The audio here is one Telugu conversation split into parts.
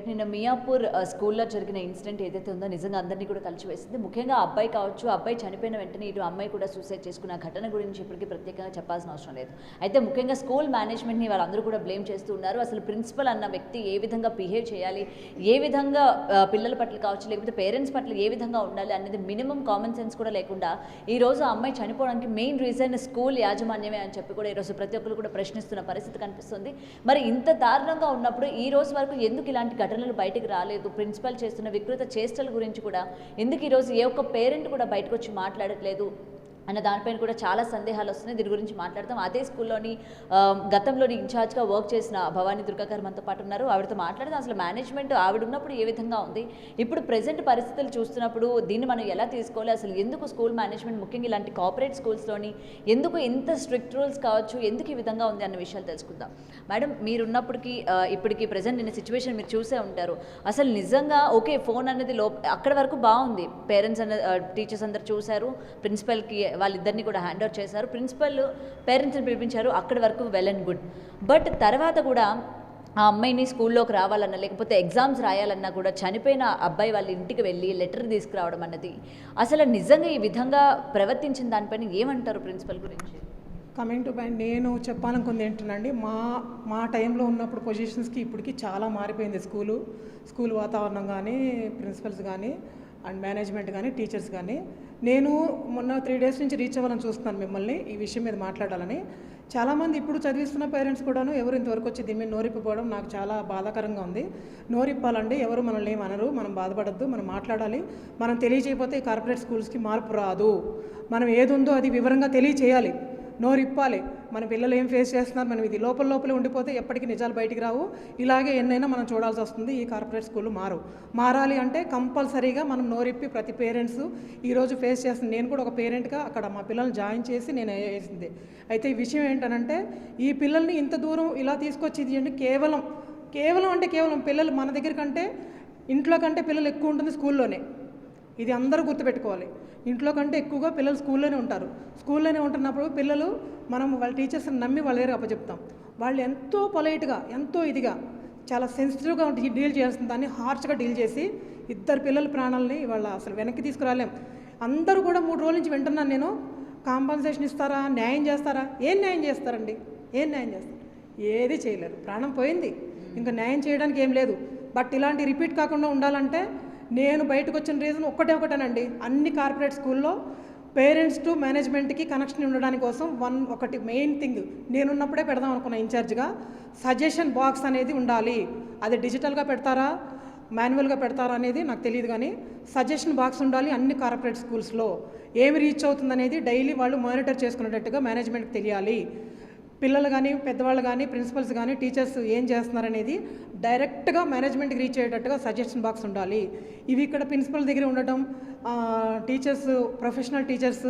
రైట్, నిన్న మియాపూర్ స్కూల్లో జరిగిన ఇన్సిడెంట్ ఏదైతే ఉందో నిజంగా అందరినీ కూడా కలిసివేసింది. ముఖ్యంగా అబ్బాయి కావచ్చు, అబ్బాయి చనిపోయిన వెంటనే ఇటు అమ్మాయి కూడా సూసైడ్ చేసుకున్న ఘటన గురించి ఇప్పటికీ ప్రత్యేకంగా చెప్పాల్సిన అవసరం లేదు. అయితే ముఖ్యంగా స్కూల్ మేనేజ్మెంట్ని వాళ్ళందరూ కూడా బ్లేమ్ చేస్తూ ఉన్నారు. అసలు ప్రిన్సిపల్ అన్న వ్యక్తి ఏ విధంగా బిహేవ్ చేయాలి, ఏ విధంగా పిల్లల పట్ల కావచ్చు, లేకపోతే పేరెంట్స్ పట్ల ఏ విధంగా ఉండాలి అనేది మినిమం కామన్ సెన్స్ కూడా లేకుండా ఈరోజు ఆ అమ్మాయి చనిపోవడానికి మెయిన్ రీజన్ స్కూల్ యాజమాన్యమే అని చెప్పి కూడా ఈరోజు ప్రతి ఒక్కరు కూడా ప్రశ్నిస్తున్న పరిస్థితి కనిపిస్తుంది. మరి ఇంత దారుణంగా ఉన్నప్పుడు ఈ రోజు వరకు ఎందుకు ఇలాంటి ఘటనలు బయటకు రాలేదు? ప్రిన్సిపల్ చేస్తున్న వికృత చేష్టల గురించి కూడా ఎందుకు ఈరోజు ఏ ఒక్క పేరెంట్ కూడా బయటకు వచ్చి మాట్లాడట్లేదు అన్న దానిపైన కూడా చాలా సందేహాలు వస్తున్నాయి. దీని గురించి మాట్లాడతాం. అదే స్కూల్లోని గతంలోని ఇన్ఛార్జ్గా వర్క్ చేసిన భవానీ దుర్గా గారు మనతో పాటు ఉన్నారు. ఆవిడతో మాట్లాడదాం. అసలు మేనేజ్మెంట్ ఆవిడ ఉన్నప్పుడు ఏ విధంగా ఉంది, ఇప్పుడు ప్రజెంట్ పరిస్థితులు చూస్తున్నప్పుడు దీన్ని మనం ఎలా తీసుకోవాలి, అసలు ఎందుకు స్కూల్ మేనేజ్మెంట్ ముఖ్యంగా ఇలాంటి కార్పొరేట్ స్కూల్స్లోని ఎందుకు ఇంత స్ట్రిక్ట్ రూల్స్ కావచ్చు, ఎందుకు ఈ విధంగా ఉంది అన్న విషయాలు తెలుసుకుందాం. మేడం, మీరున్నప్పటికీ ఇప్పటికి ప్రజెంట్ నిన్న సిచ్యువేషన్ మీరు చూసే ఉంటారు. అసలు నిజంగా ఓకే, ఫోన్ అనేది అక్కడి వరకు బాగుంది, పేరెంట్స్ టీచర్స్ అందరు చూశారు, ప్రిన్సిపల్కి వాళ్ళిద్దరిని కూడా హ్యాండ్ ఓవర్ చేశారు, ప్రిన్సిపల్ పేరెంట్స్ని పిలిపించారు, అక్కడి వరకు వెల్ అండ్ గుడ్. బట్ తర్వాత కూడా ఆ అమ్మాయిని స్కూల్లోకి రావాలన్నా లేకపోతే ఎగ్జామ్స్ రాయాలన్నా కూడా చనిపోయిన అబ్బాయి వాళ్ళ ఇంటికి వెళ్ళి లెటర్ తీసుకురావడం అన్నది అసలు నిజంగా ఈ విధంగా ప్రవర్తించిన దానిపైన ఏమంటారు ప్రిన్సిపల్ గురించి? కమింగ్ టు పాయింట్, నేను చెప్పాలనుకుంది ఏంటండి, మా టైంలో ఉన్నప్పుడు పొజిషన్స్కి ఇప్పటికి చాలా మారిపోయింది. స్కూల్ వాతావరణం కానీ, ప్రిన్సిపల్స్ కానీ అండ్ మేనేజ్మెంట్ కానీ, టీచర్స్ కానీ. నేను మొన్న 3 days నుంచి రీచ్ అవ్వాలని చూస్తున్నాను మిమ్మల్ని ఈ విషయం మీద మాట్లాడాలని. చాలామంది ఇప్పుడు చదివిస్తున్న పేరెంట్స్ కూడాను ఎవరు ఇంతవరకు వచ్చి దీని మీద నోరిప్పిపోవడం నాకు చాలా బాధాకరంగా ఉంది. నోరిప్పాలండి, ఎవరు మనల్ని ఏమనరు, మనం బాధపడద్దు, మనం మాట్లాడాలి. మనం తెలియజేయకపోతే ఈ కార్పొరేట్ స్కూల్స్కి మార్పు రాదు. మనం ఏది ఉందో అది వివరంగా తెలియచేయాలి, నోరిప్పాలి. మన పిల్లలు ఏం ఫేస్ చేస్తున్నారు, మనం ఇది లోపలే ఉండిపోతే ఎప్పటికీ నిజాలు బయటికి రావు. ఇలాగే ఎన్నైనా మనం చూడాల్సి వస్తుంది. ఈ కార్పొరేట్ స్కూళ్ళు మారాలి అంటే కంపల్సరీగా మనం నోరిప్పి ప్రతి పేరెంట్స్ ఈరోజు ఫేస్ చేస్తుంది. నేను కూడా ఒక పేరెంట్గా అక్కడ మా పిల్లల్ని జాయిన్ చేసి నేను వేసింది. అయితే ఈ విషయం ఏంటనంటే, ఈ పిల్లల్ని ఇంత దూరం ఇలా తీసుకొచ్చేది అంటే కేవలం పిల్లలు మన దగ్గర కంటే, ఇంట్లో కంటే పిల్లలు ఎక్కువ ఉంటుంది స్కూల్లోనే. ఇది అందరూ గుర్తుపెట్టుకోవాలి. ఇంట్లో కంటే ఎక్కువగా పిల్లలు స్కూల్లోనే ఉంటారు. స్కూల్లోనే ఉంటున్నప్పుడు పిల్లలు మనం వాళ్ళ టీచర్స్ని నమ్మి వాళ్ళ దగ్గర అప్పచెప్తాం. వాళ్ళు ఎంతో పొలైట్గా, ఎంతో ఇదిగా, చాలా సెన్సిటివ్గా డీల్ చేయాల్సిన దాన్ని హార్ష్గా డీల్ చేసి 2 పిల్లల ప్రాణాలని వాళ్ళ అసలు వెనక్కి తీసుకురాలేం. అందరూ కూడా 3 రోజుల నుంచి వింటున్నాను నేను, కాంపన్సేషన్ ఇస్తారా, న్యాయం చేస్తారా? ఏం న్యాయం చేస్తారండి? ఏది చేయలేరు. ప్రాణం పోయింది, ఇంకా న్యాయం చేయడానికి ఏం లేదు. బట్ ఇలాంటి రిపీట్ కాకుండా ఉండాలంటే నేను బయటకు వచ్చిన రీజన్ ఒకటేనండి. అన్ని కార్పొరేట్ స్కూల్లో పేరెంట్స్ టు మేనేజ్మెంట్కి కనెక్షన్ ఉండడానికి కోసం ఒకటి మెయిన్ థింగ్ నేనున్నప్పుడే పెడదాం అనుకున్నా ఇన్ఛార్జ్గా, సజెషన్ బాక్స్ అనేది ఉండాలి. అది డిజిటల్గా పెడతారా, మాన్యువల్గా పెడతారా అనేది నాకు తెలియదు, కానీ సజెషన్ బాక్స్ ఉండాలి అన్ని కార్పొరేట్ స్కూల్స్లో. ఏమి రీచ్ అవుతుందనేది డైలీ వాళ్ళు మానిటర్ చేసుకునేటట్టుగా మేనేజ్మెంట్కి తెలియాలి. పిల్లలు కానీ, పెద్దవాళ్ళు కానీ, ప్రిన్సిపల్స్ కానీ, టీచర్స్ ఏం చేస్తున్నారనేది డైరెక్ట్గా మేనేజ్మెంట్కి రీచ్ అయ్యేటట్టుగా సజెషన్ బాక్స్ ఉండాలి. ఇవి ఇక్కడ ప్రిన్సిపల్ దగ్గర ఉండటం, టీచర్స్, ప్రొఫెషనల్ టీచర్స్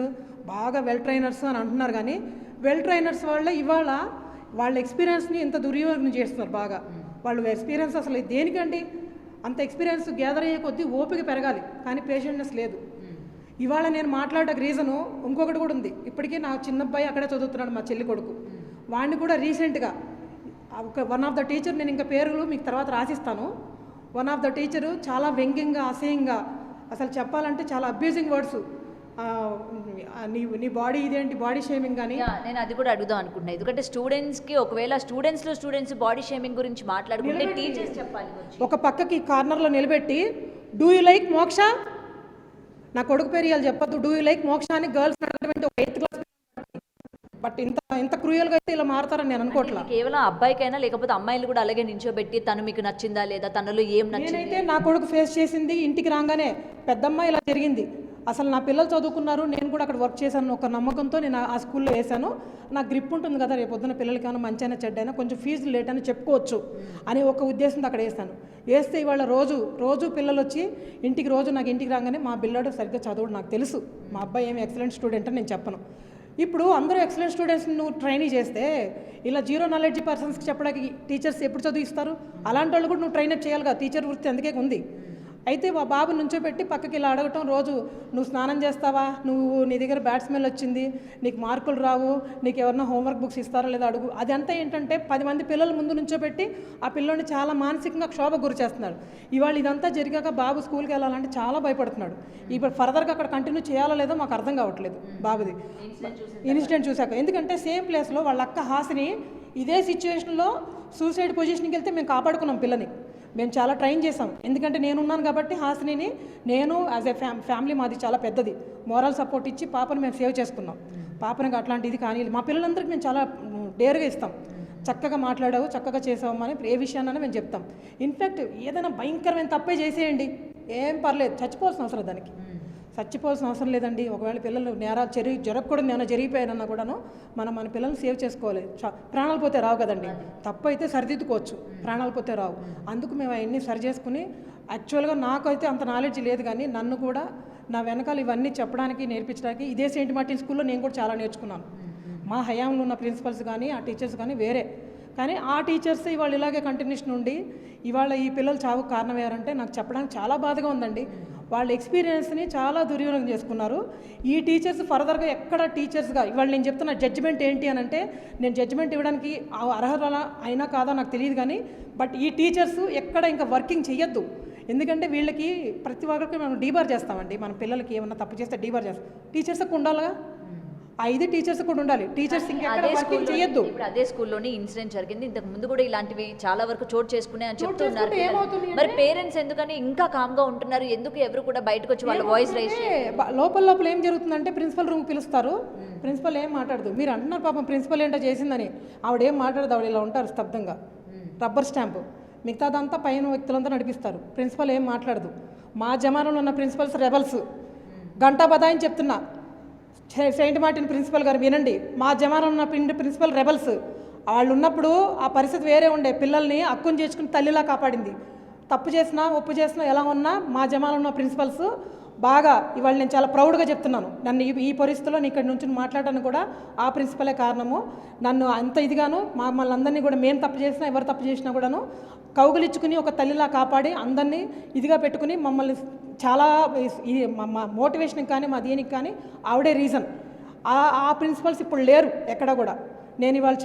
బాగా వెల్ ట్రైనర్స్ అని అంటున్నారు, కానీ వెల్ ట్రైనర్స్ వాళ్ళ ఇవాళ వాళ్ళ ఎక్స్పీరియన్స్ని ఇంత దుర్యోగం చేస్తున్నారు బాగా. వాళ్ళు ఎక్స్పీరియన్స్ అసలు దేనికండి? అంత ఎక్స్పీరియన్స్ గ్యాదర్ అయ్యే కొద్దీ ఓపిక పెరగాలి, కానీ పేషెంట్నెస్ లేదు. ఇవాళ నేను మాట్లాడడానికి రీజను ఇంకొకటి కూడా ఉంది. ఇప్పటికీ నా చిన్నబ్బాయి అక్కడే చదువుతున్నాడు, మా చెల్లి కొడుకు. వాడిని కూడా రీసెంట్గా వన్ ఆఫ్ ద టీచర్, నేను ఇంకా పేర్లు మీకు తర్వాత రాసిస్తాను, వన్ ఆఫ్ ద టీచరు చాలా వ్యంగ్యంగా, అసహ్యంగా, అసలు చెప్పాలంటే చాలా అబ్యూజింగ్ వర్డ్స్, నీ బాడీ ఇదేంటి, బాడీ షేమింగ్ కానీ. నేను అది కూడా అడుగుదాం అనుకుంటున్నాను. ఎందుకంటే స్టూడెంట్స్కి ఒకవేళ స్టూడెంట్స్ బాడీ షేమింగ్ గురించి మాట్లాడుకుంటే టీచర్స్ చెప్పాలి. ఒక పక్కకి కార్నర్లో నిలబెట్టి డూ యూ లైక్ మోక్ష, నా కొడుకు పేరు ఇవాళ చెప్పద్దు, డూ యూ లైక్ మోక్ష అని గర్ల్స్ అడిగినటువంటి 8th క్లాస్. బట్ ఇంత క్రూయల్గా అయితే ఇలా మారుతారని నేను అనుకోవట్లా. కేవలం అబ్బాయికైనా లేకపోతే అమ్మాయిలు కూడా అలాగే నించోబెట్టి తను మీకు నచ్చిందా లేదా, తనలో ఏం నచ్చింది. నేనైతే నా కొడుకు ఫేస్ చేసింది, ఇంటికి రాగానే పెద్దమ్మాయి ఇలా జరిగింది, అసలు నా పిల్లలు చదువుకున్నారు, నేను కూడా అక్కడ వర్క్ చేశాను ఒక నమ్మకంతో నేను ఆ స్కూల్లో వేశాను. నాకు గ్రిప్ ఉంటుంది కదా, రేపు పొద్దున్న పిల్లలకి ఏమైనా మంచి అయినా చెడ్డైనా కొంచెం ఫీజు లేట్ అని చెప్పుకోవచ్చు అనే ఒక ఉద్దేశంతో అక్కడ వేస్తాను. వేస్తే ఇవాళ రోజు పిల్లలు వచ్చి నాకు ఇంటికి రాగానే మా పిల్లడు సరిగ్గా చదవడు నాకు తెలుసు, మా అబ్బాయి ఏమి ఎక్సలెంట్ స్టూడెంట్ అని నేను చెప్పను. ఇప్పుడు అందరూ ఎక్సలెంట్ స్టూడెంట్స్ని నువ్వు ట్రైనింగ్ చేస్తే ఇలా జీరో నాలెడ్జ్ పర్సన్స్కి చెప్పడానికి టీచర్స్ ఎప్పుడు చదివిస్తారు? అలాంటి వాళ్ళు కూడా నువ్వు ట్రైనప్ చేయాలి కదా, టీచర్ వృత్తి అందుకే ఉంది. అయితే మా బాబు నుంచోబెట్టి పక్కకి ఇలా అడగటం, రోజు నువ్వు స్నానం చేస్తావా, నువ్వు నీ దగ్గర బ్యాడ్ స్మెల్ వచ్చింది, నీకు మార్కులు రావు, నీకు ఎవరన్నా హోంవర్క్ బుక్స్ ఇస్తారా లేదా అడుగు. అదంతా ఏంటంటే 10 మంది పిల్లల ముందు నుంచోబెట్టి ఆ పిల్లోని చాలా మానసికంగా క్షోభ గురి చేస్తున్నాడు. ఇవాళ ఇదంతా జరిగాక బాబు స్కూల్కి వెళ్ళాలంటే చాలా భయపడుతున్నాడు. ఇప్పుడు ఫర్దర్గా అక్కడ కంటిన్యూ చేయాలో లేదో మాకు అర్థం కావట్లేదు బాబుది ఇన్సిడెంట్ చూశాక. ఎందుకంటే సేమ్ ప్లేస్లో వాళ్ళ అక్క హాసిని ఇదే సిచ్యువేషన్లో సూసైడ్ పొజిషన్కి వెళ్తే మేము కాపాడుకున్నాం పిల్లని. మేము చాలా ట్రైన్ చేసాం. ఎందుకంటే నేనున్నాను కాబట్టి హాసినిని నేను యాజ్ ఏ ఫ్యామిలీ మాది చాలా పెద్దది, మోరల్ సపోర్ట్ ఇచ్చి పాపను మేము సేవ్ చేసుకున్నాం. పాపనికి అట్లాంటిది కానీ మా పిల్లలందరికీ మేము చాలా డేర్గా ఇస్తాం. చక్కగా మాట్లాడావు, చక్కగా చేసావమ్మని ఏ విషయాన్ని మేము చెప్తాం. ఇన్ఫ్యాక్ట్ ఏదైనా భయంకరమైన తప్పే చేసేయండి, ఏం పర్లేదు, చచ్చిపోవాల్సిన అవసరం దానికి చచ్చిపోవాల్సిన అవసరం లేదండి. ఒకవేళ పిల్లలు నేరాలు జరగకూడదు ఏమైనా జరిగిపోయానన్నా కూడాను మన పిల్లల్ని సేవ్ చేసుకోవాలి. ప్రాణాలు పోతే రావు కదండి, తప్పు అయితే సరిదిద్దుకోవచ్చు, ప్రాణాలు పోతే రావు. అందుకు మేము అవన్నీ సరి చేసుకుని, యాక్చువల్గా నాకైతే అంత నాలెడ్జ్ లేదు కానీ నన్ను కూడా నా వెనకాల ఇవన్నీ చెప్పడానికి నేర్పించడానికి ఇదే సెయింట్ మార్టిన్ స్కూల్లో నేను కూడా చాలా నేర్చుకున్నాను. మా హయాంలో ఉన్న ప్రిన్సిపల్స్ కానీ ఆ టీచర్స్ కానీ వేరే, కానీ ఆ టీచర్స్ ఇవాళ ఇలాగే కంటిన్యూషన్ ఉండి ఇవాళ ఈ పిల్లలు చావుకు కారణం ఎవరంటే నాకు చెప్పడానికి చాలా బాధగా ఉందండి. వాళ్ళ ఎక్స్పీరియన్స్ని చాలా దుర్వినియోగం చేసుకున్నారు. ఈ టీచర్స్ ఫర్దర్గా ఎక్కడ టీచర్స్గా ఇవాళ నేను చెప్తున్న జడ్జిమెంట్ ఏంటి అని అంటే, నేను జడ్జిమెంట్ ఇవ్వడానికి అర్హత అయినా కాదా నాకు తెలియదు కానీ, బట్ ఈ టీచర్స్ ఎక్కడ ఇంకా వర్కింగ్ చెయ్యొద్దు. ఎందుకంటే వీళ్ళకి ప్రతి ఒక్కరికి మనం డీబార్ చేస్తామండి. మన పిల్లలకి ఏమన్నా తప్పు చేస్తే డీబార్ చేస్తాం. టీచర్స్కి ఉండాలిగా, 5 టీచర్స్ కూడా ఉండాలి. టీచర్స్ ఇంకెక్కడ వర్కింగ్ చేయొద్దు. ఇప్పుడు అదే స్కూల్లోనే ఇన్సిడెంట్ జరిగింది, ఇంతకు ముందు కూడా ఇలాంటివి చాలా వరకు చోటు చేసుకునే అని చెప్తున్నారు. మరి పేరెంట్స్ ఎందుకని ఇంకా కామ్గా ఉంటున్నారు? ఎందుకు ఎవరు కూడా బయటకు వచ్చి వాళ్ళ వాయిస్ రైజ్ లోపల ఏం జరుగుతుందంటే ప్రిన్సిపల్ రూమ్ పిలుస్తారు, ప్రిన్సిపల్ ఏం మాట్లాడదు. మీరు అంటున్నారు పాపం ప్రిన్సిపల్ ఏంటో చేసిందని, ఆవిడేం మాట్లాడదు. ఆవిడ ఇలా ఉంటారు స్తబ్దంగా, రబ్బర్ స్టాంపు. మిగతాదంతా పైన వ్యక్తులంతా నడిపిస్తారు. ప్రిన్సిపల్ ఏం మాట్లాడదు. మా జమానాలో ఉన్న ప్రిన్సిపల్స్ రెబల్స్, గంటా బదాయిని చెప్తున్నా. సెయింట్ మార్టిన్ ప్రిన్సిపల్ గారు వినండి, మా జమానాలో ఉన్న ప్రిన్సిపల్ రెబల్స్. వాళ్ళు ఉన్నప్పుడు ఆ పరిస్థితి వేరే ఉండే. పిల్లల్ని అక్కుని చేసుకుని తల్లిలా కాపాడింది. తప్పు చేసినా ఒప్పు చేసినా ఎలా ఉన్నా మా జమానాలో ఉన్న ప్రిన్సిపల్స్ బాగా, ఇవాళ నేను చాలా ప్రౌడ్గా చెప్తున్నాను. నన్ను ఈ పరిస్థితుల్లో నేను ఇక్కడ నుంచి మాట్లాడడానికి కూడా ఆ ప్రిన్సిపలే కారణము. నన్ను అంత ఇదిగాను మమ్మల్ని అందరినీ కూడా, మేము తప్పు చేసినా ఎవరు తప్పు చేసినా కూడాను కౌగులిచ్చుకుని ఒక తల్లిలా కాపాడి అందరినీ ఇదిగా పెట్టుకుని మమ్మల్ని చాలా ఇది మా మోటివేషన్కి కానీ మా దీనికి కానీ ఆవిడే రీజన్. ఆ ప్రిన్సిపల్స్ ఇప్పుడు లేరు ఎక్కడ కూడా. నేను ఇవాళ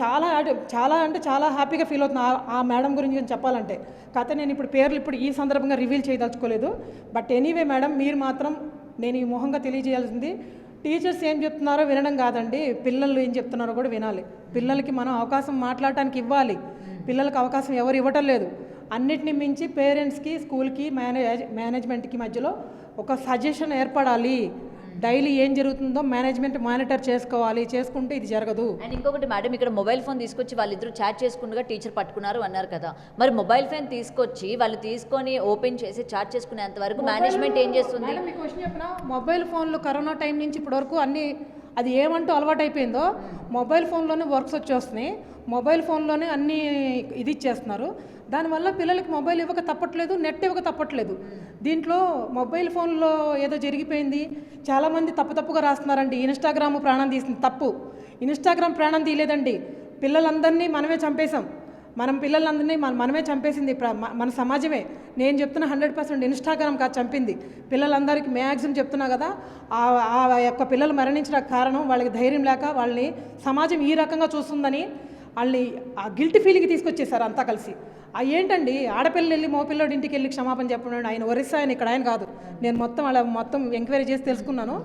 చాలా హ్యాపీగా ఫీల్ అవుతున్నా ఆ మేడం గురించి నేను చెప్పాలంటే. కాకపోతే నేను ఇప్పుడు పేర్లు ఈ సందర్భంగా రివీల్ చేయదలుచుకోలేదు. బట్ ఎనీవే మేడం, మీరు మాత్రం నేను ఈ మొహంగా తెలియజేయాల్సింది, టీచర్స్ ఏం చెప్తున్నారో వినడం కాదండి, పిల్లలు ఏం చెప్తున్నారో కూడా వినాలి. పిల్లలకి మనం అవకాశం మాట్లాడటానికి ఇవ్వాలి. పిల్లలకు అవకాశం ఎవరు ఇవ్వటం లేదు. అన్నిటిని మించి పేరెంట్స్కి, స్కూల్కి, మేనేజ్మెంట్కి మధ్యలో ఒక సజెషన్ ఏర్పడాలి. డైలీ ఏం జరుగుతుందో మేనేజ్మెంట్ మానిటర్ చేసుకోవాలి, చేసుకుంటే ఇది జరగదు. అండ్ ఇంకొకటి మేడం, ఇక్కడ మొబైల్ ఫోన్ తీసుకొచ్చి వాళ్ళిద్దరూ చాట్ చేసుకుంటూ టీచర్ పట్టుకున్నారు అన్నారు కదా, మరి మొబైల్ ఫోన్ తీసుకొచ్చి వాళ్ళు తీసుకొని ఓపెన్ చేసి చాట్ చేసుకునేంత వరకు మేనేజ్మెంట్ ఏం చేస్తుంది? మీ క్వశ్చన్ చెప్పిన మొబైల్ ఫోన్లు కరోనా టైం నుంచి ఇప్పటి వరకు అన్ని అది ఏమంటూ అలవాటు అయిపోయిందో, మొబైల్ ఫోన్లోనే వర్క్స్ వచ్చేస్తున్నాయి, మొబైల్ ఫోన్లోనే అన్నీ ఇది ఇచ్చేస్తున్నారు. దానివల్ల పిల్లలకి మొబైల్ ఇవ్వక తప్పట్లేదు, నెట్ ఇవ్వక తప్పట్లేదు. దీంట్లో మొబైల్ ఫోన్లో ఏదో జరిగిపోయింది, చాలామంది తప్పుగా రాస్తున్నారండి. ఇన్స్టాగ్రామ్ ప్రాణం తీసింది, తప్పు. ఇన్స్టాగ్రామ్ ప్రాణం తీయలేదండి, పిల్లలందరినీ మనమే చంపేశాం. పిల్లలందరినీ మనమే చంపేసింది మన సమాజమే. నేను చెప్తున్నా 100% ఇన్స్టాగ్రామ్ కాదు చంపింది. పిల్లలందరికీ మ్యాక్సిమం చెప్తున్నా కదా, ఆ యొక్క పిల్లలు మరణించడానికి కారణం వాళ్ళకి ధైర్యం లేక, వాళ్ళని సమాజం ఈ రకంగా చూస్తుందని వాళ్ళని ఆ గిల్ట్ ఫీలింగ్ తీసుకొచ్చేసారు అంతా కలిసి. ఏంటండి, ఆడపిల్లలు వెళ్ళి మగపిల్లడి ఇంటికి వెళ్ళి క్షమాపణ చెప్పండి. ఆయన ఒరిస్సా ఆయన, ఇక్కడ ఆయన కాదు. నేను మొత్తం ఎంక్వైరీ చేసి తెలుసుకున్నాను.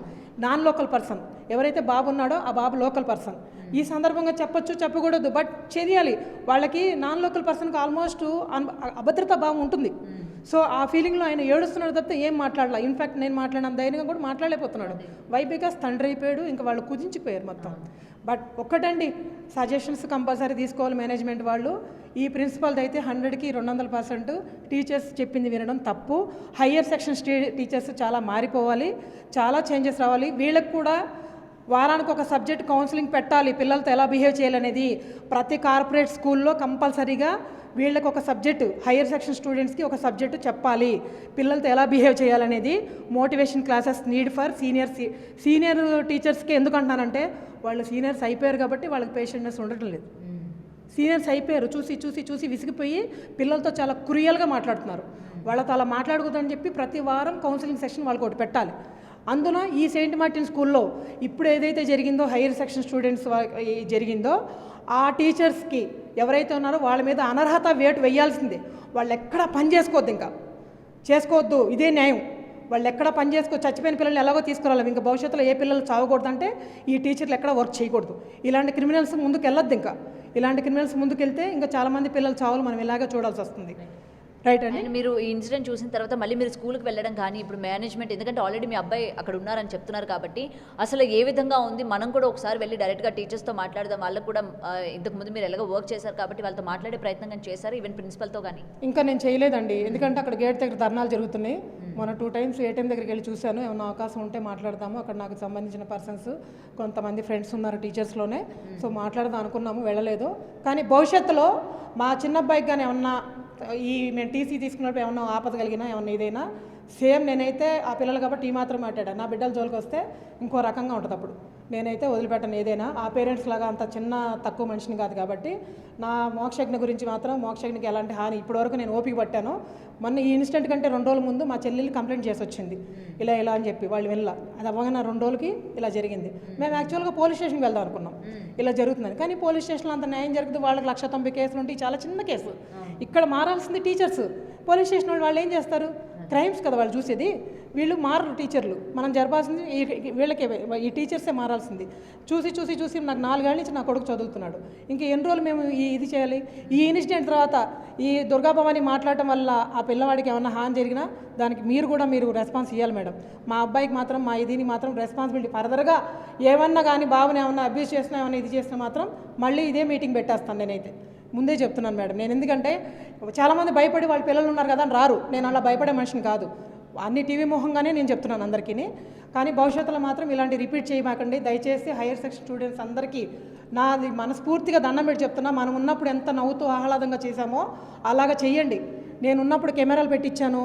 నాన్ లోకల్ పర్సన్ ఎవరైతే బాబు ఉన్నాడో ఆ బాబు లోకల్ పర్సన్. ఈ సందర్భంగా చెప్పొచ్చు, చెప్పకూడదు, బట్ చేయాలి. వాళ్ళకి నాన్ లోకల్ పర్సన్కి ఆల్మోస్ట్ అభద్రతా భావం ఉంటుంది. సో ఆ ఫీలింగ్లో ఆయన ఏడుస్తున్నాడు తప్పితే ఏం మాట్లాడాలి. ఇన్ఫ్యాక్ట్ నేను మాట్లాడిన ధైర్యంగా కూడా మాట్లాడలేకపోతున్నాడు. వై బికాస్ తండ్రి అయిపోయాడు, ఇంకా వాళ్ళు కుదించిపోయారు మొత్తం. బట్ ఒక్కటండి, సజెషన్స్ కంపల్సరీ తీసుకోవాలి మేనేజ్మెంట్ వాళ్ళు. ఈ ప్రిన్సిపల్ది అయితే 100కి 200% టీచర్స్ చెప్పింది వినడం తప్పు. హయ్యర్ సెక్షన్ టీచర్స్ చాలా మారిపోవాలి, చాలా చేంజెస్ రావాలి. వీళ్ళకి కూడా వారానికి ఒక సబ్జెక్ట్ కౌన్సిలింగ్ పెట్టాలి, పిల్లలతో ఎలా బిహేవ్ చేయాలనేది. ప్రతి కార్పొరేట్ స్కూల్లో కంపల్సరీగా వీళ్ళకి ఒక సబ్జెక్టు, హయ్యర్ సెక్షన్ స్టూడెంట్స్కి ఒక సబ్జెక్టు చెప్పాలి, పిల్లలతో ఎలా బిహేవ్ చేయాలనేది. Motivation classes need for senior టీచర్స్కి. ఎందుకంటున్నానంటే వాళ్ళు సీనియర్స్ అయిపోయారు కాబట్టి వాళ్ళకి పేషెంట్నెస్ ఉండటం లేదు. సీనియర్స్ అయిపోయారు, చూసి చూసి చూసి విసిగిపోయి పిల్లలతో చాలా క్రూయల్గా మాట్లాడుతున్నారు. వాళ్ళతో అలా మాట్లాడకూడదని చెప్పి ప్రతి వారం కౌన్సిలింగ్ సెషన్ వాళ్ళకి ఒకటి పెట్టాలి. అందులో ఈ సెయింట్ మార్టిన్ స్కూల్లో ఇప్పుడు ఏదైతే జరిగిందో హైయర్ సెక్షన్ స్టూడెంట్స్ జరిగిందో ఆ టీచర్స్కి ఎవరైతే ఉన్నారో వాళ్ళ మీద అనర్హత వేటు వేయాల్సిందే. వాళ్ళు ఎక్కడ పని చేసుకోవద్దు, ఇదే న్యాయం. వాళ్ళు ఎక్కడ పని చచ్చిపోయిన పిల్లల్ని ఎలాగో తీసుకురాలి. ఇంకా భవిష్యత్తులో ఏ పిల్లలు చావకూడదంటే ఈ టీచర్లు ఎక్కడ వర్క్ చేయకూడదు. ఇలాంటి క్రిమినల్స్ ముందుకు వెళ్ళొద్దు. ఇలాంటి క్రిమినల్స్ ముందుకు వెళ్తే ఇంకా చాలామంది పిల్లలు చావులు మనం ఇలాగే చూడాల్సి వస్తుంది. రైట్ అండి. మీరు ఈ ఇన్సిడెంట్ చూసిన తర్వాత మళ్ళీ మీరు స్కూల్కి వెళ్ళడం కానీ ఇప్పుడు మేనేజ్మెంట్, ఎందుకంటే ఆల్రెడీ మీ అబ్బాయి అక్కడ ఉన్నారని చెప్తున్నారు కాబట్టి అసలు ఏ విధంగా ఉంది, మనం కూడా ఒకసారి వెళ్ళి డైరెక్ట్గా టీచర్స్తో మాట్లాడదాం. వాళ్ళకు కూడా ఇంతకుముందు మీరు ఎలాగో వర్క్ చేశారు కాబట్టి వాళ్ళతో మాట్లాడే ప్రయత్నం కానీ చేశారు, ఈవెన్ ప్రిన్సిపల్తో కానీ? ఇంకా నేను చేయలేదండి, ఎందుకంటే అక్కడ గేట్ దగ్గర ధర్నాలు జరుగుతున్నాయి. మన 2 times ATM దగ్గరికి వెళ్ళి చూశాను. ఏమైనా అవకాశం ఉంటే మాట్లాడదాము. అక్కడ నాకు సంబంధించిన పర్సన్స్ కొంతమంది ఫ్రెండ్స్ ఉన్నారు టీచర్స్లోనే, సో మాట్లాడదాం అనుకున్నాము, వెళ్ళలేదు. కానీ భవిష్యత్తులో మా చిన్న అబ్బాయికి కానీ ఏమన్నా మేము టీసీ తీసుకున్నప్పుడు ఏమన్నా ఆపద కలిగినా ఏమన్నా ఏదైనా సేమ్ నేనైతే ఆ పిల్లలు కాబట్టి ఈ మాత్రం మాట్లాడాను. నా బిడ్డల జోలికి వస్తే ఇంకో రకంగా ఉంటుంది. అప్పుడు నేనైతే వదిలిపెట్టను ఏదైనా. ఆ పేరెంట్స్ లాగా అంత చిన్న తక్కువ మనిషిని కాదు కాబట్టి నా మోక్షజ్ఞ గురించి మాత్రం మోక్షజ్ఞకి ఎలాంటి హాని ఇప్పటివరకు నేను ఓపిక పట్టాను. మొన్న ఈ ఇన్సిడెంట్ కంటే 2 రోజుల ముందు మా చెల్లెలు కంప్లైంట్ చేసి వచ్చింది, ఇలా అని చెప్పి. వాళ్ళు వెళ్ళా, అది అవ్వగానే 2 రోజులకి ఇలా జరిగింది. మేము యాక్చువల్గా పోలీస్ స్టేషన్కి వెళ్దాం అనుకున్నాం, ఇలా జరుగుతుందని. కానీ పోలీస్ స్టేషన్లో అంత న్యాయం జరుగుతుంది. వాళ్ళకి 190 కేసులు ఉంటాయి, చాలా చిన్న కేసు. ఇక్కడ మారాల్సింది టీచర్స్. పోలీస్ స్టేషన్ వాళ్ళు ఏం చేస్తారు? క్రైమ్స్ కదా వాళ్ళు చూసేది. వీళ్ళు మారరు టీచర్లు. మనం జరపాల్సింది వీళ్ళకే, ఈ టీచర్సే మారాల్సింది. చూసి నాకు 4 ఏళ్ళ నుంచి నా కొడుకు చదువుతున్నాడు. ఇంకా ఎన్ని రోజులు మేము ఇది చేయాలి? ఈ ఇన్సిడెంట్ తర్వాత ఈ దుర్గాభవాని మాట్లాడటం వల్ల ఆ పిల్లవాడికి ఏమన్నా హాని జరిగినా దానికి మీరు రెస్పాన్స్ ఇవ్వాలి మేడం. మా అబ్బాయికి మాత్రం మా ఇదిని మాత్రం రెస్పాన్సిబిలిటీ ఫర్దర్గా ఏమన్నా కానీ బాబుని ఏమన్నా అబ్యూస్ చేసినా ఏమన్నా ఇది చేసినా మాత్రం మళ్ళీ ఇదే మీటింగ్ పెట్టేస్తాను. నేనైతే ముందే చెప్తున్నాను మేడం. నేను ఎందుకంటే చాలామంది భయపడి వాళ్ళ పిల్లలు ఉన్నారు కదా అని రారు. నేను అలా భయపడే మనిషిని కాదు. అన్ని టీవీ మొహంగానే నేను చెప్తున్నాను అందరికీ. కానీ భవిష్యత్తులో మాత్రం ఇలాంటి రిపీట్ చేయమాకండి దయచేసి. హైయర్ సెక్షన్ స్టూడెంట్స్ అందరికీ నాది మనస్ఫూర్తిగా దండం పెట్టి చెప్తున్నా. మనం ఉన్నప్పుడు ఎంత నవ్వుతూ ఆహ్లాదంగా చేశామో అలాగా చెయ్యండి. నేను ఉన్నప్పుడు కెమెరాలు పెట్టించాను,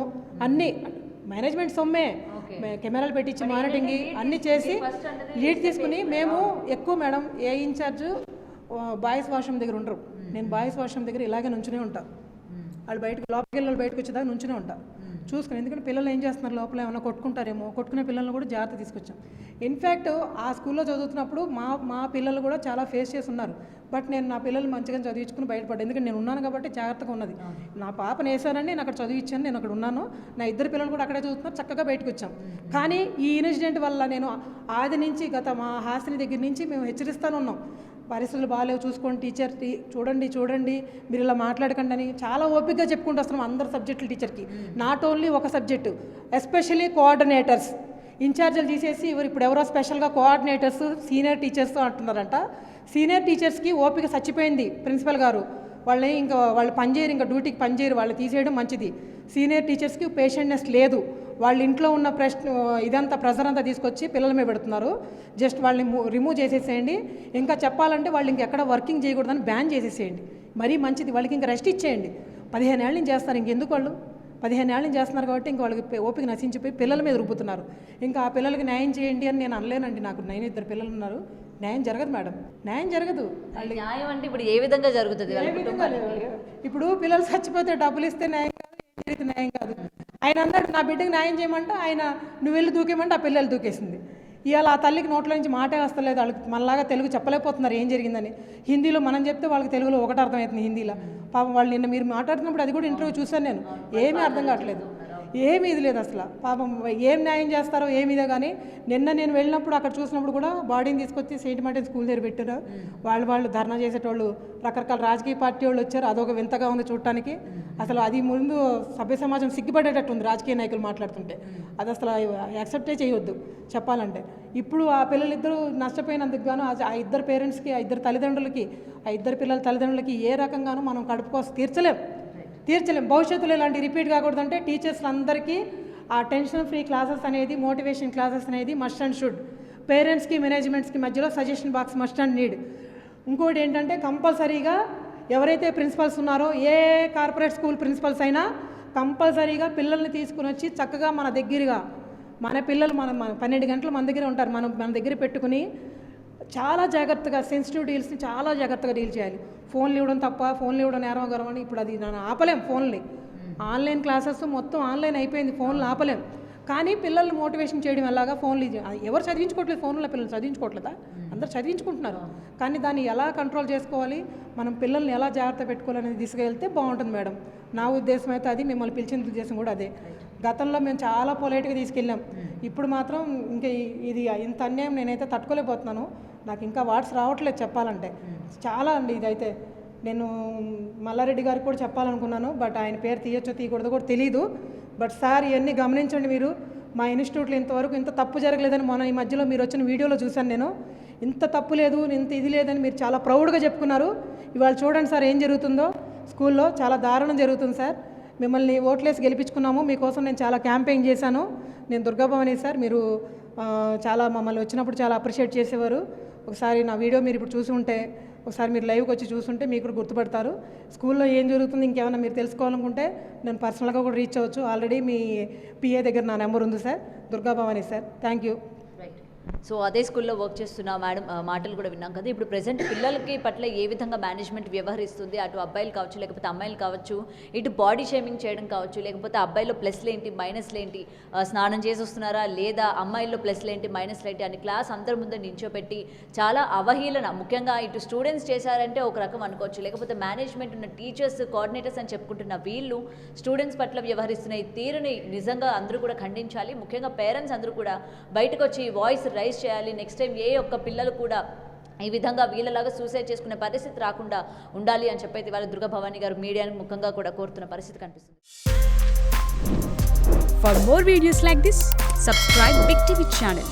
అన్నీ మేనేజ్మెంట్ సొమ్మే. కెమెరాలు పెట్టించి మానిటరింగ్ అన్నీ చేసి లీడ్ తీసుకుని మేము ఎక్కువ మేడం ఏ ఇన్ఛార్జ్ బాయ్స్ వాష్రూమ్ దగ్గర ఉండరు. నేను బాయ్స్ వాష్రూమ్ దగ్గర ఇలాగే నుంచునే ఉంటాను. వాళ్ళు లోపలికి వెళ్ళి బయటకు వచ్చేదాకా నుంచునే ఉంటాను చూసుకుని. ఎందుకంటే పిల్లలు ఏం చేస్తున్నారు, లోపల ఏమైనా కొట్టుకుంటారేమో, కొట్టుకునే పిల్లల్ని కూడా జాగ్రత్త తీసుకొచ్చాం. ఇన్ఫ్యాక్ట్ ఆ స్కూల్లో చదువుతున్నప్పుడు మా పిల్లలు కూడా చాలా ఫేస్ చేసి ఉన్నారు. బట్ నేను నా పిల్లలు మంచిగా చదివించుకుని బయటపడ్డాను. ఎందుకంటే నేను ఉన్నాను కాబట్టి జాగ్రత్తగా ఉన్నది. నా పాపను వేసానని నేను అక్కడ చదివించాను, నేను అక్కడ ఉన్నాను. నా 2 పిల్లలు కూడా అక్కడే చదువుతున్నారు, చక్కగా బయటకు వచ్చాం. కానీ ఈ ఇన్సిడెంట్ వల్ల నేను ఆది నుంచి మా హాస్టల్ దగ్గర నుంచి మేము హెచ్చరిస్తూనే ఉన్నాం. పరిస్థితులు బాగాలేవు, చూసుకోండి టీచర్, చూడండి మీరు ఇలా మాట్లాడకండి అని చాలా ఓపికగా చెప్పుకుంటూ వస్తున్నాం అందరు సబ్జెక్టులు టీచర్కి. నాట్ ఓన్లీ ఒక సబ్జెక్టు, ఎస్పెషల్లీ కోఆర్డినేటర్స్ ఇన్ఛార్జీలు తీసేసి ఇప్పుడు ఎవరో స్పెషల్గా కోఆర్డినేటర్స్ సీనియర్ టీచర్స్ అంటున్నారంట. సీనియర్ టీచర్స్కి ఓపిక చచ్చిపోయింది. ప్రిన్సిపల్ గారు వాళ్ళని ఇంకా వాళ్ళు పనిచేయరు, ఇంకా డ్యూటీకి పనిచేయరు, వాళ్ళు తీసేయడం మంచిది. సీనియర్ టీచర్స్కి పేషెంట్నెస్ లేదు. వాళ్ళ ఇంట్లో ఉన్న ఇదంతా ప్రెజర్ అంతా తీసుకొచ్చి పిల్లల మీద పెడుతున్నారు. జస్ట్ వాళ్ళని రిమూవ్ చేసేసేయండి. ఇంకా చెప్పాలంటే వాళ్ళు ఇంకెక్కడ వర్కింగ్ చేయకూడదని బ్యాన్ చేసేసేయండి, మరీ మంచిది. వాళ్ళకి ఇంకా రెస్ట్ ఇచ్చేయండి. 15 ఏళ్ళ నుంచి చేస్తారు, ఇంకెందుకు వాళ్ళు 15 ఏళ్ళ నుంచి చేస్తున్నారు కాబట్టి ఇంకా వాళ్ళకి ఓపిక నశించిపోయి పిల్లల మీద రుబ్బుతున్నారు. ఇంకా ఆ పిల్లలకి న్యాయం చేయండి అని నేను అనలేనండి. నాకు 2 పిల్లలు ఉన్నారు. న్యాయం జరగదు మేడం, న్యాయం జరగదు. న్యాయం అంటే ఇప్పుడు ఏ విధంగా జరుగుతుంది? ఇప్పుడు పిల్లలు చచ్చిపోతే డబ్బులు ఇస్తే న్యాయం కాదు, ఏం జరిగితే న్యాయం కాదు. ఆయన అన్నాడు నా బిడ్డకి న్యాయం చేయమంటే ఆయన నువ్వు వెళ్ళి దూకేమంటే ఆ పిల్లలు దూకేసింది. ఇవాళ ఆ తల్లికి నోట్లో నుంచి మాటే వస్తలేదు. వాళ్ళకి మనలాగా తెలుగు చెప్పలేకపోతున్నారు ఏం జరిగిందని. హిందీలో మనం చెప్తే వాళ్ళకి తెలుగులో ఒకటి అర్థమవుతుంది హిందీలో. పాపం వాళ్ళు నిన్న మీరు మాట్లాడుతున్నప్పుడు అది కూడా ఇంటర్వ్యూ చూశాను నేను, ఏమీ అర్థం కావట్లేదు, ఏమీ ఇది లేదు అసలు. పాపం ఏం న్యాయం చేస్తారో ఏమిదో. కానీ నిన్న నేను వెళ్ళినప్పుడు అక్కడ చూసినప్పుడు కూడా బాడీని తీసుకొచ్చి సెయింట్ మార్టిన్ స్కూల్ దగ్గర పెట్టారు. వాళ్ళు ధర్నా చేసేటోళ్ళు, రకరకాల రాజకీయ పార్టీ వాళ్ళు వచ్చారు. అదొక వింతగా ఉంది చూడటానికి. అసలు అది ముందు సభ్య సమాజం సిగ్గుపడేటట్టు ఉంది రాజకీయ నాయకులు మాట్లాడుతుంటే. అది అసలు యాక్సెప్టే చేయొద్దు చెప్పాలంటే. ఇప్పుడు ఆ పిల్లలిద్దరూ నష్టపోయినందుకు గాను ఆ 2 పేరెంట్స్కి, ఆ 2 తల్లిదండ్రులకి, ఆ 2 పిల్లల తల్లిదండ్రులకి ఏ రకంగానూ మనం కడుపు కోసం తీర్చలేం. భవిష్యత్తులో ఇలాంటి రిపీట్ కాకూడదంటే టీచర్స్ అందరికీ ఆ టెన్షన్ ఫ్రీ క్లాసెస్ అనేది, మోటివేషన్ క్లాసెస్ అనేది మస్ట్ అండ్ షుడ్. పేరెంట్స్కి మేనేజ్మెంట్స్కి మధ్యలో suggestion box must and need. ఇంకోటి ఏంటంటే కంపల్సరీగా ఎవరైతే ప్రిన్సిపల్స్ ఉన్నారో, ఏ కార్పొరేట్ స్కూల్ ప్రిన్సిపల్స్ అయినా కంపల్సరీగా పిల్లల్ని తీసుకుని వచ్చి చక్కగా మన దగ్గరగా, మన పిల్లలు మన 12 గంటలు మన దగ్గర ఉంటారు, మన దగ్గర పెట్టుకుని చాలా జాగ్రత్తగా సెన్సిటివ్ డీల్స్ని చాలా జాగ్రత్తగా డీల్ చేయాలి. ఫోన్లు ఇవ్వడం తప్ప, ఫోన్లు ఇవ్వడం నేరం గర్వం అని ఇప్పుడు అది నేను ఆపలేం. ఫోన్లు ఆన్లైన్ క్లాసెస్ మొత్తం ఆన్లైన్ అయిపోయింది, ఫోన్లు ఆపలేం. కానీ పిల్లల్ని మోటివేషన్ చేయడం ఎలాగా, ఫోన్లు ఎవరు చదివించుకోవట్లేదు, ఫోన్లో పిల్లలు చదివించుకోవట్లేదా, అందరు చదివించుకుంటున్నారు. కానీ దాన్ని ఎలా కంట్రోల్ చేసుకోవాలి, మనం పిల్లల్ని ఎలా జాగ్రత్త పెట్టుకోవాలనేది దిశగా వెళ్తే బాగుంటుంది మేడం. నా ఉద్దేశం అయితే అది, మిమ్మల్ని పిలిచిన ఉద్దేశం కూడా అదే. గతంలో మేము చాలా పొలైట్గా తీసుకెళ్ళాం, ఇప్పుడు మాత్రం ఇంకా ఇది ఇంత అన్యాయం నేనైతే తట్టుకోలేకపోతున్నాను. నాకు ఇంకా వాట్స్ రావట్లేదు చెప్పాలంటే, చాలా అండి ఇదైతే. నేను మల్లారెడ్డి గారికి కూడా చెప్పాలనుకున్నాను, బట్ ఆయన పేరు తీయొచ్చో తీయకూడదో కూడా తెలీదు. బట్ సార్ ఇవన్నీ గమనించండి మీరు. మా ఇన్స్టిట్యూట్లో ఇంతవరకు ఇంత తప్పు జరగలేదని మొన్న ఈ మధ్యలో మీరు వచ్చిన వీడియోలో చూశాను నేను. ఇంత తప్పు లేదు, ఇంత ఇది లేదని మీరు చాలా ప్రౌడ్గా చెప్పుకున్నారు. ఇవాళ చూడండి సార్ ఏం జరుగుతుందో స్కూల్లో, చాలా దారుణం జరుగుతుంది సార్. మిమ్మల్ని ఓట్లేసి గెలిపించుకున్నాము, మీకోసం నేను చాలా క్యాంపెయిన్ చేశాను. నేను దుర్గాభవాని సార్, మీరు చాలా మమ్మల్ని వచ్చినప్పుడు చాలా అప్రిషియేట్ చేసేవారు. ఒకసారి నా వీడియో మీరు ఇప్పుడు చూసి ఉంటే, ఒకసారి మీరు లైవ్కి వచ్చి చూసుంటే మీకు కూడా గుర్తుపడతారు. స్కూల్లో ఏం జరుగుతుంది ఇంకేమైనా మీరు తెలుసుకోవాలనుకుంటే నేను పర్సనల్గా కూడా రీచ్ అవ్వచ్చు. ఆల్రెడీ మీ పిఏ దగ్గర నా నెంబర్ ఉంది sir, Durga Bhavani sir. Thank you. So అదే స్కూల్లో వర్క్ చేస్తున్న మేడం మాటలు కూడా విన్నాం కదా. ఇప్పుడు ప్రెజెంట్ పిల్లలకి పట్ల ఏ విధంగా మేనేజ్మెంట్ వ్యవహరిస్తుంది, అటు అబ్బాయిలు కావచ్చు లేకపోతే అమ్మాయిలు కావచ్చు, ఇటు బాడీ షేమింగ్ చేయడం కావచ్చు, లేకపోతే అబ్బాయిలో ప్లస్లు ఏంటి మైనస్లు ఏంటి, స్నానం చేసి వస్తున్నారా లేదా, అమ్మాయిల్లో ప్లస్లు ఏంటి మైనస్లు ఏంటి అని క్లాస్ అందరి ముందు నించోపెట్టి చాలా అవహేళన, ముఖ్యంగా ఇటు స్టూడెంట్స్ చేశారంటే ఒక రకం అనుకోవచ్చు, లేకపోతే మేనేజ్మెంట్ ఉన్న టీచర్స్ కోఆర్డినేటర్స్ అని చెప్పుకుంటున్న వీళ్ళు స్టూడెంట్స్ పట్ల వ్యవహరిస్తున్న ఈ తీరుని నిజంగా అందరూ కూడా ఖండించాలి. ముఖ్యంగా పేరెంట్స్ అందరూ కూడా బయటకు వచ్చి వాయిస్ రైజ్ చేయాలి. నెక్స్ట్ టైం ఏ ఒక్క పిల్లలు కూడా ఈ విధంగా వీళ్ళలాగా సూసైడ్ చేసుకునే పరిస్థితి రాకుండా ఉండాలి అని చెప్పైతే వాళ్ళ దుర్గాభవాని గారు మీడియాని ముఖ్యంగా కూడా కోరుతున్న పరిస్థితి కనిపిస్తుంది. For more videos like this, subscribe Big TV channel.